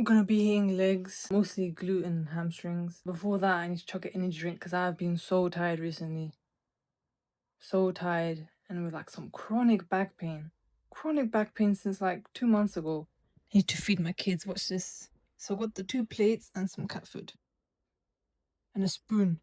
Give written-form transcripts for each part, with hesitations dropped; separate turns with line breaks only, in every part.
I'm gonna be eating legs, mostly glute and hamstrings. Before that, I need to chug an energy drink because I've been so tired recently. So tired and with like some chronic back pain. Chronic back pain since like 2 months ago. I need to feed my kids. Watch this. So I got the 2 plates and some cat food. And a spoon.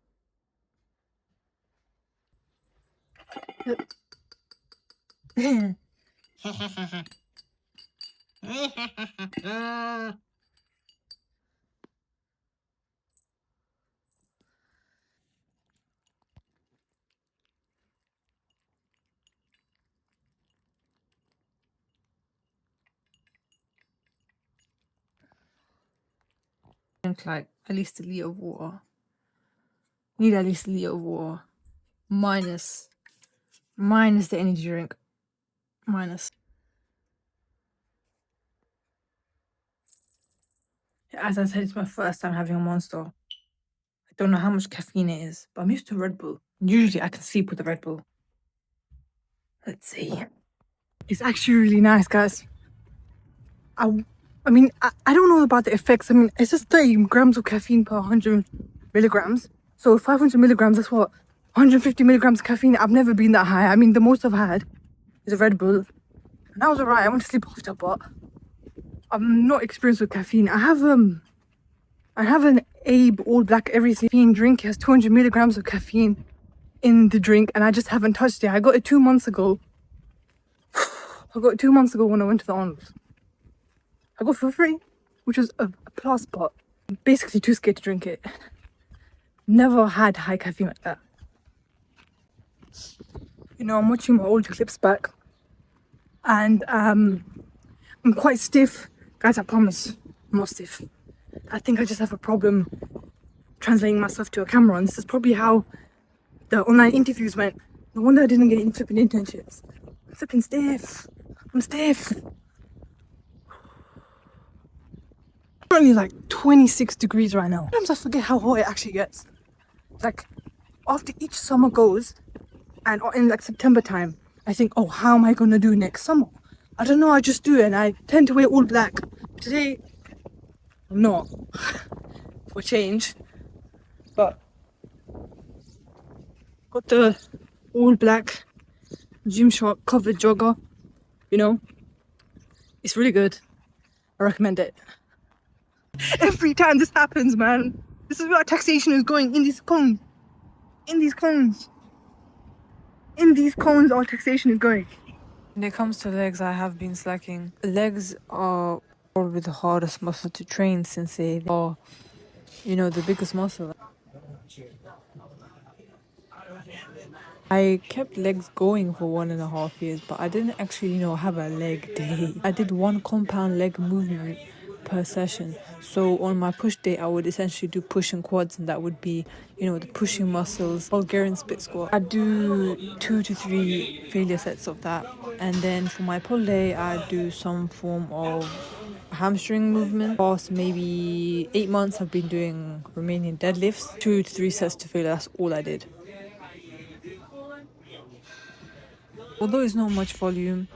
Drink like at least a liter of water. Need at least a liter of water. Minus the energy drink. Minus. As I said, it's my first time having a Monster. I don't know how much caffeine it is, but I'm used to Red Bull. Usually I can sleep with the Red Bull. Let's see. It's actually really nice, guys. I mean, I don't know about the effects. I mean, it's just 30 grams of caffeine per 100 milligrams. So 500 milligrams, that's what? 150 milligrams of caffeine. I've never been that high. I mean, the most I've had is a Red Bull. And that was alright. I went to sleep after, but I'm not experienced with caffeine. I have an Abe All Black Everything drink. It has 200 milligrams of caffeine in the drink, and I just haven't touched it. I got it 2 months ago. I got it 2 months ago when I went to the Arnold. I got it for free, which was a plus, but I'm basically too scared to drink it. Never had high caffeine like that. You know, I'm watching my old clips back, and I'm quite stiff. Guys, I promise, I'm not stiff. I think I just have a problem translating myself to a camera, and this is probably how the online interviews went. No wonder I didn't get any flipping internships. I'm flipping stiff. I'm stiff. Currently like 26 degrees right now. Sometimes I forget how hot it actually gets. Like after each summer goes, and in like September time, I think, oh, how am I gonna do next summer? I don't know, I just do it, and I tend to wear all black. Today, I'm not, for change, but got the all black Gymshark covered jogger, you know. It's really good. I recommend it. Every time this happens, man. This is where our taxation is going, in these cones. In these cones. In these cones, our taxation is going. When it comes to legs, I have been slacking. Legs are probably the hardest muscle to train since they are, you know, the biggest muscle. I kept legs going for 1.5 years, but I didn't actually, you know, have a leg day. I did one compound leg movement per session. So on my push day, I would essentially do push and quads, and that would be, you know, the pushing muscles, Bulgarian split squat. I'd do 2 to 3 failure sets of that. And then for my pull day, I'd do some form of hamstring movement. Past maybe 8 months, I've been doing Romanian deadlifts, 2 to 3 sets to failure. That's all I did. Although it's not much volume,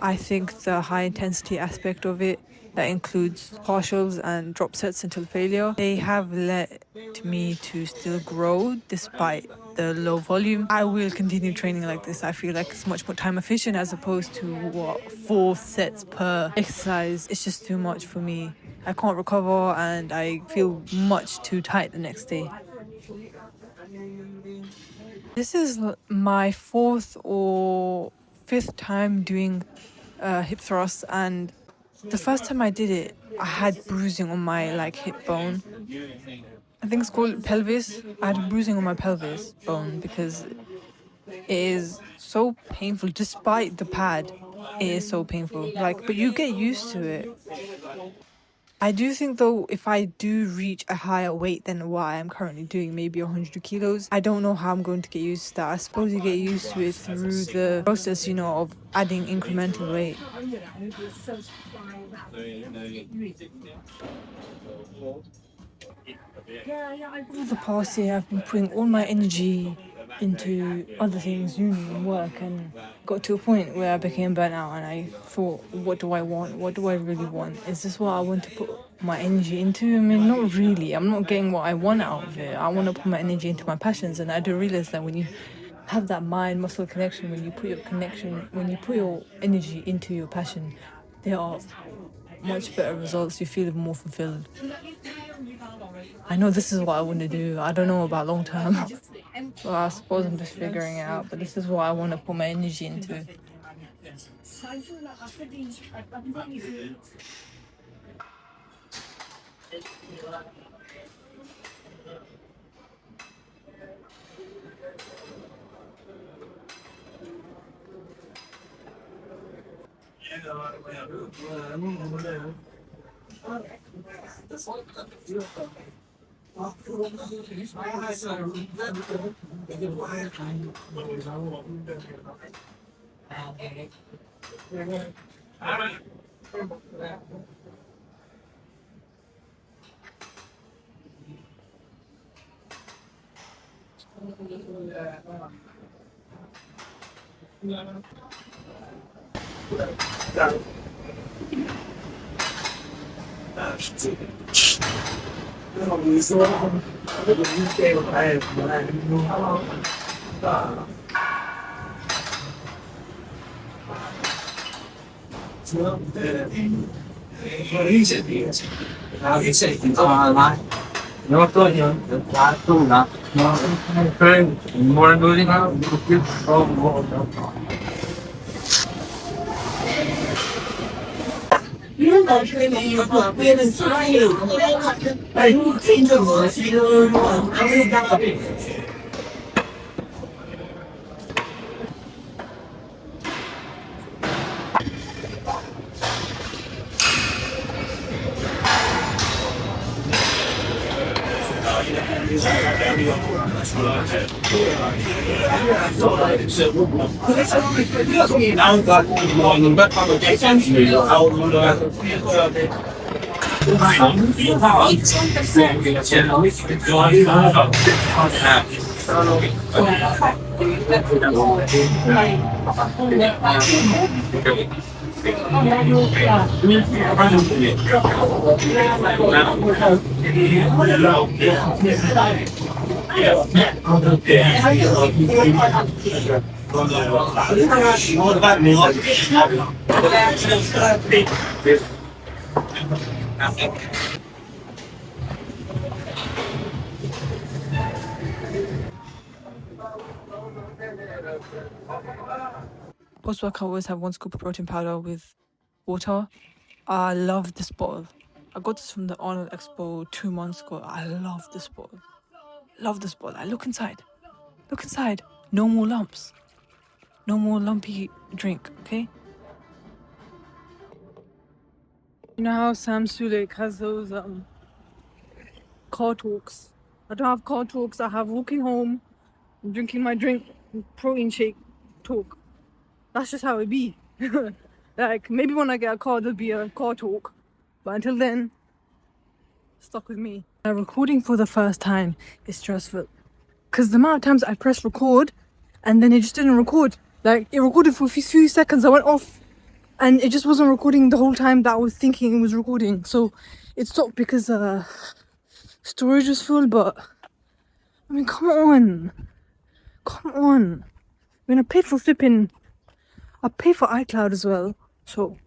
I think the high intensity aspect of it, that includes partials and drop sets until failure, they have led me to still grow despite the low volume. I will continue training like this. I feel like it's much more time efficient as opposed to 4 sets per exercise. It's just too much for me. I can't recover and I feel much too tight the next day. This is my 4th or 5th time doing hip thrusts, and the first time I did it, I had bruising on my like hip bone. I think it's called pelvis. I had bruising on my pelvis bone because it is so painful. Despite the pad, it is so painful. Like, but you get used to it. I do think though, if I do reach a higher weight than what I am currently doing, maybe 100 kilos, I don't know how I'm going to get used to that. I suppose you get used to it through the process, you know, of adding incremental weight. Over the past year, I've been putting all my energy into other things, uni and work, and got to a point where I became burnt out and I thought, what do I want? What do I really want? Is this what I want to put my energy into. I mean, not really. I'm not getting what I want out of it. I want to put my energy into my passions, and I do realize that when you have that mind muscle connection, when you put your energy into your passion, there are much better results. You feel more fulfilled. I know this is what I want to do. I don't know about long term. Well, I suppose I'm just figuring it out, but this is what I want to put my energy into. Post workout, I always have 1 scoop of protein powder with water. I love this bottle. I got this from the Arnold Expo 2 months ago. I love this bottle. Love this bottle. I look inside. Look inside. No more lumps. No more lumpy drink, okay? You know how Sam Sulek has those car talks? I don't have car talks. I have walking home, drinking my drink, protein shake talk. That's just how it be. Like, maybe when I get a car, there'll be a car talk. But until then, stuck with me. Recording for the first time is stressful. Because the amount of times I pressed record and then it just didn't record. Like, it recorded for a few seconds, I went off and it just wasn't recording the whole time that I was thinking it was recording. So it stopped because storage was full, but I mean, come on. Come on. I mean, I paid for iCloud as well. So